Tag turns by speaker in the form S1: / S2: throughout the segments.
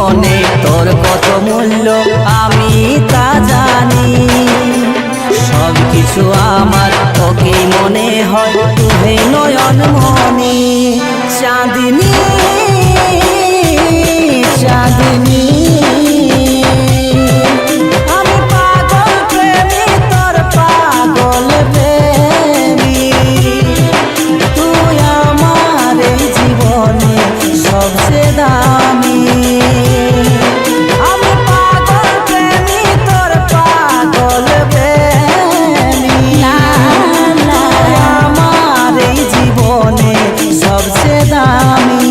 S1: জীবনে তোর কত মূল্য আমি তা জানি। সব কিছু আমার তোকেই মনে হয়, তুই নয়ন মনি। চাঁদিনী চাঁদিনী আমি পাগল প্রেমী, তোর পাগল প্রেমী। তুই আমার এই জীবনে সবচেয়ে দামি। আমি পাগল প্রেমী, তোর পাগল প্রেমী। তুই আমার এই জীবনে সবচেয়ে দামি।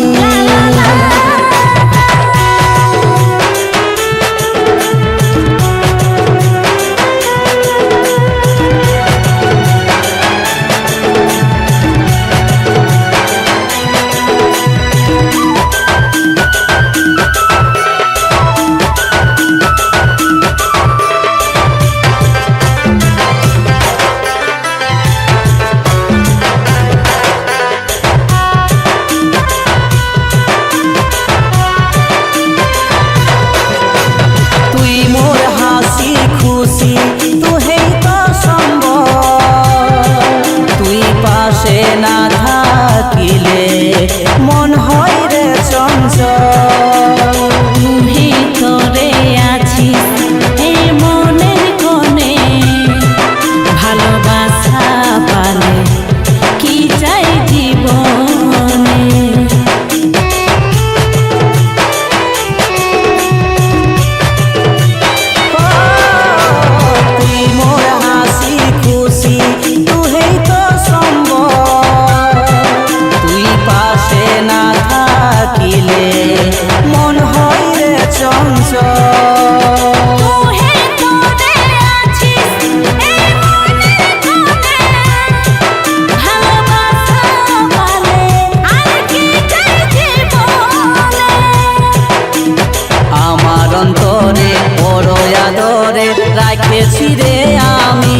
S1: না থাকিলে মন হয় রে চঞ্চল।
S2: ভিতরে আছিস এই মনের কোণে, ভালোবাসা পালে কি চাই জীবনে।
S1: তুই মোর হাসি খুশি, তুই তো সম্বল। তুই পাশে না থাকিলে মন হয় রে চঞ্চল। আমার অন্তরে বড় আদরে রাখেছি রে আমি।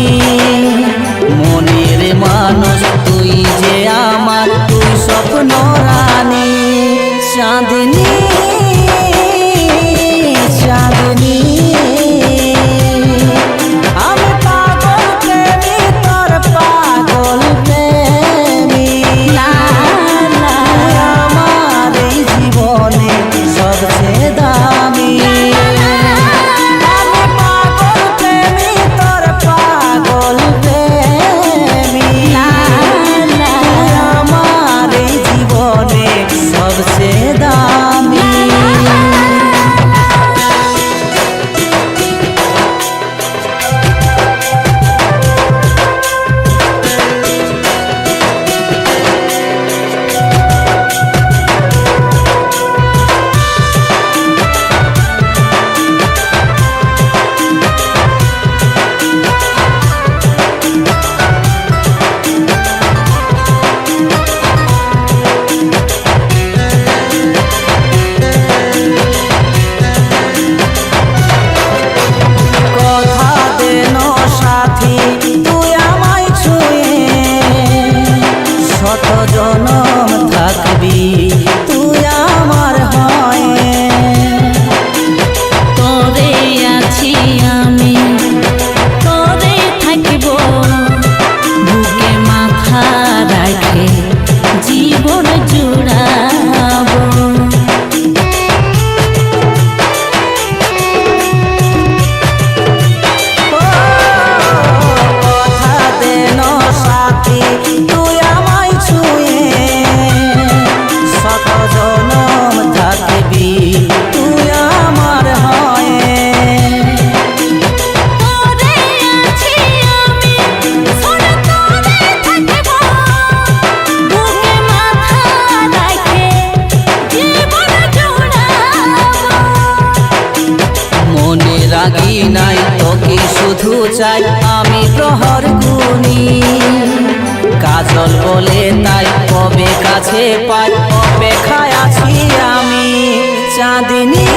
S1: মনের মানুষ তুই যে আমার, তুই স্বপ্ন রানী। চাঁদনী চাঁদনী আমি পাগল প্রেমী, তোর পাগল প্রেমী। আমার এই জীবনে সবচেয়ে দামি। আমি পাগল প্রেমী, তোর পাগল প্রেমী। আমার এই জীবনে সবচেয়ে দামি। তুই আমায় ছুঁয়ে শত জনম থাকবি, তুই আমার হয়ে।
S2: তোরে আছি আমি, তোরে থাকব, বুকে মাথা রাখে জীবন জুড়াবো।
S1: তুই আমায় ছুঁয়ে শত জনম থাকবি, তুই আমার হয়ে।
S2: তোরে আছি আমি, তোরে থাকব, বুকে মাথা রাখে জীবন জুড়াবো।
S1: মনে রাগি নাই, তোকে শুধু চাই আমি প্রহর গুনি। কাজল বলে তাই কবে কাছে পাই, অপেক্ষায় আছি আমি। চাঁদনী